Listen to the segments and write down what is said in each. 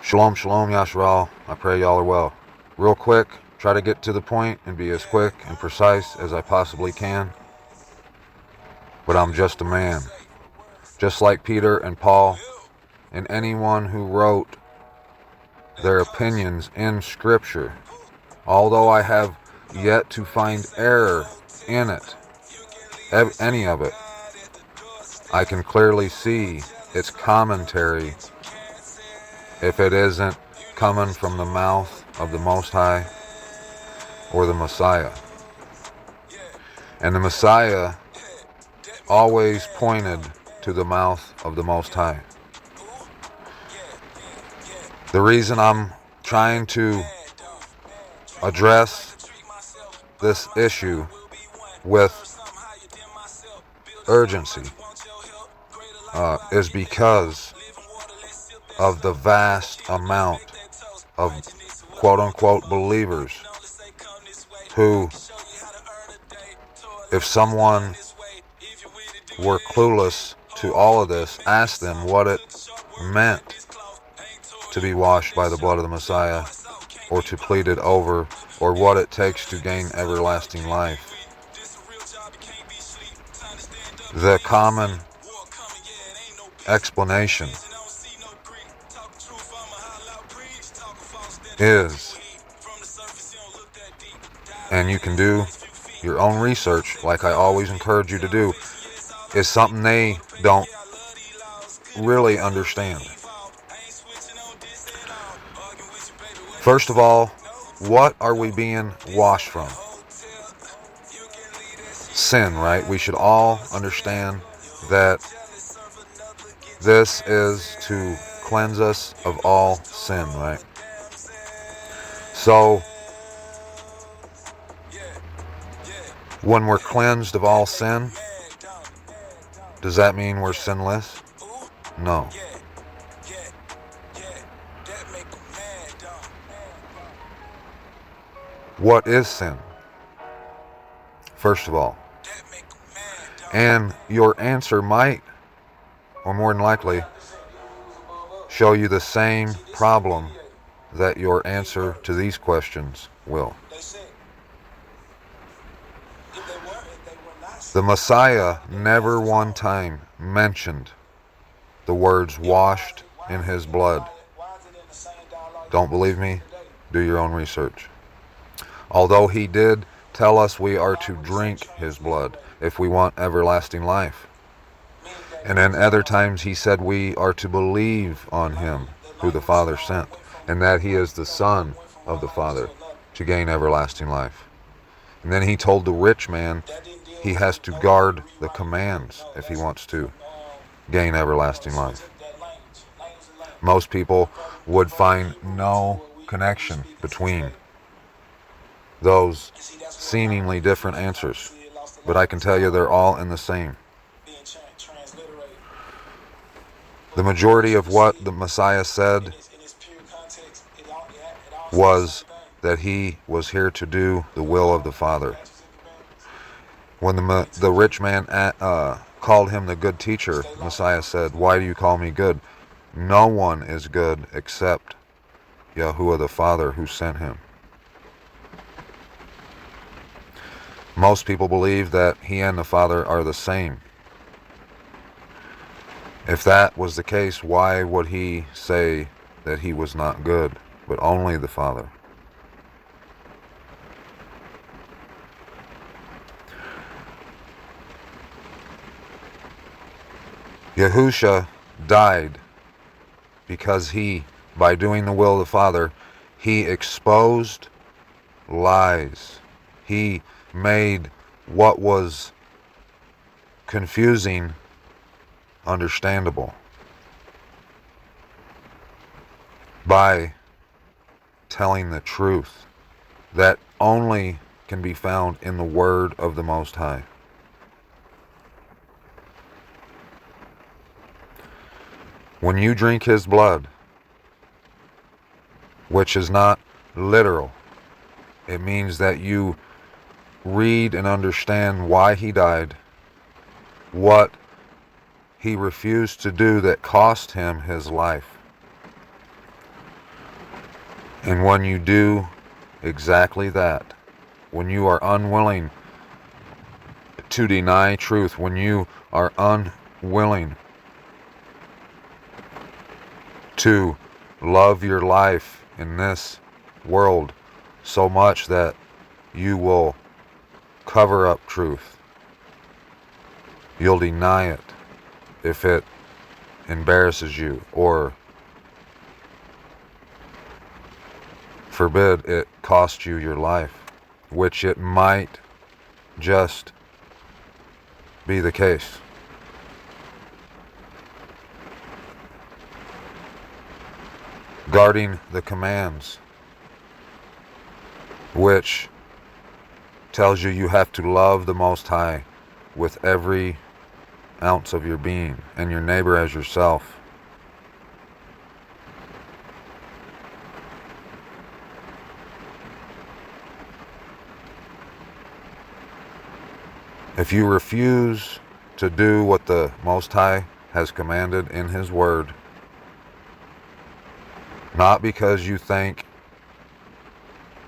Shalom, shalom, Yasharal. I pray y'all are well. Real quick, try to get to the point and be as quick and precise as I possibly can. But I'm just a man. Just like Peter and Paul and anyone who wrote their opinions in Scripture. Although I have yet to find error in it, any of it, I can clearly see its commentary if it isn't coming from the mouth of the Most High or the Messiah. And the Messiah always pointed to the mouth of the Most High. The reason I'm trying to address this issue with urgency is because of the vast amount of quote-unquote believers who, if someone were clueless to all of this, asked them what it meant to be washed by the blood of the Messiah, or to plead it over, or what it takes to gain everlasting life. The common explanation is, and you can do your own research like I always encourage you to do, is something they don't really understand. First of all, what are we being washed from? Sin, right? We should all understand that this is to cleanse us of all sin, right? So, when we're cleansed of all sin, does that mean we're sinless? No. What is sin? First of all. And your answer might, or more than likely, show you the same problem that your answer to these questions will. The Messiah never one time mentioned the words washed in his blood. Don't believe me? Do your own research. Although he did tell us we are to drink his blood if we want everlasting life. And then other times he said we are to believe on him who the Father sent, and that he is the Son of the Father to gain everlasting life. And then he told the rich man he has to guard the commands if he wants to gain everlasting life. Most people would find no connection between those seemingly different answers, but I can tell you they're all in the same. The majority of what the Messiah said was that he was here to do the will of the Father. When the rich man called him the good teacher, Messiah said, "Why do you call me good? No one is good except Yahuwah the Father who sent him." Most people believe that he and the Father are the same. If that was the case, why would he say that he was not good, but only the Father? Yahusha died because he, by doing the will of the Father, he exposed lies. He made what was confusing understandable by telling the truth that only can be found in the Word of the Most High. When you drink his blood, which is not literal, it means that you read and understand why he died, what he refused to do that cost him his life. And when you do exactly that, when you are unwilling to deny truth, when you are unwilling to love your life in this world so much that you will cover up truth, you'll deny it if it embarrasses you, or forbid it cost you your life, which it might just be the case. Guarding the commands, which tells you you have to love the Most High with every ounce of your being, and your neighbor as yourself. If you refuse to do what the Most High has commanded in His Word, not because you think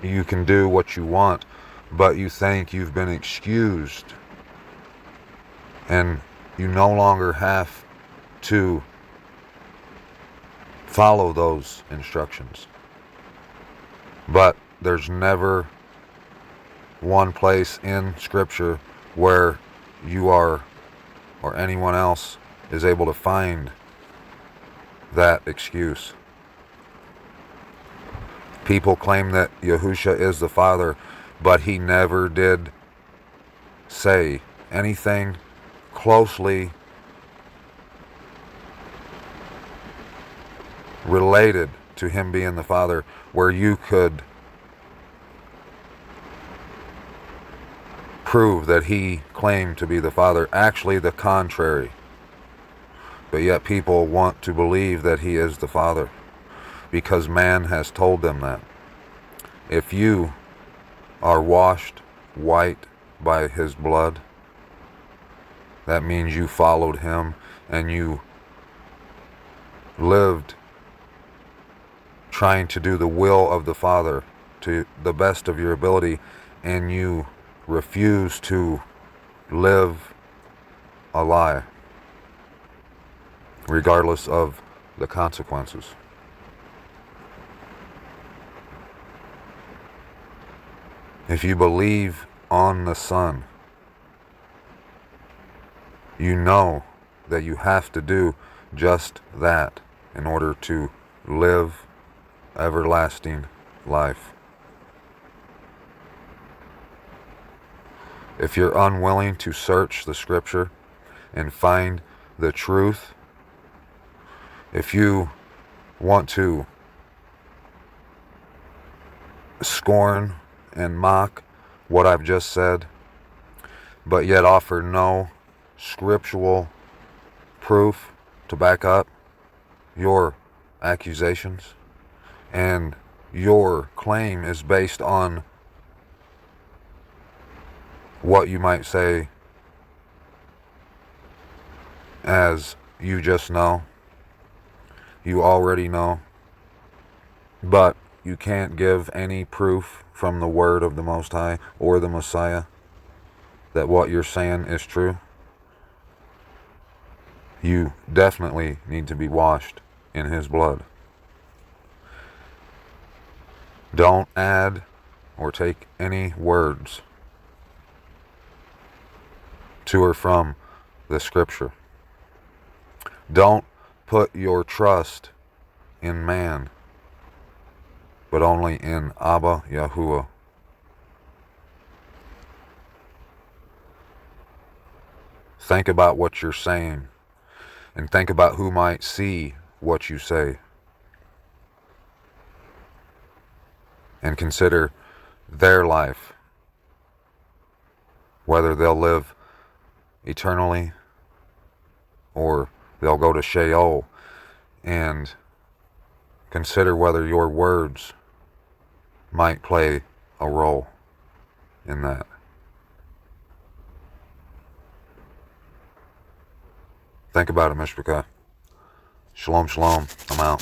you can do what you want, but you think you've been excused and you no longer have to follow those instructions. But there's never one place in Scripture where you are, or anyone else is able to find that excuse. People claim that Yahusha is the Father, but He never did say anything closely related to Him being the Father where you could prove that He claimed to be the Father. Actually, the contrary. But yet people want to believe that He is the Father because man has told them that. If you are washed white by His blood, that means you followed Him and you lived trying to do the will of the Father to the best of your ability, and you refuse to live a lie, regardless of the consequences. If you believe on the Son, you know that you have to do just that in order to live everlasting life. If you're unwilling to search the Scripture and find the truth, if you want to scorn and mock what I've just said, but yet offer no scriptural proof to back up your accusations, and your claim is based on what you might say as you just know, you already know, but you can't give any proof from the word of the Most High or the Messiah that what you're saying is true, you definitely need to be washed in His blood. Don't add or take any words to or from the Scripture. Don't put your trust in man, but only in AHBA YAHUAH. Think about what you're saying, and think about who might see what you say. And consider their life, whether they'll live eternally or they'll go to Sheol, and consider whether your words might play a role in that. Think about it, Mishpachah. Shalom, shalom. I'm out.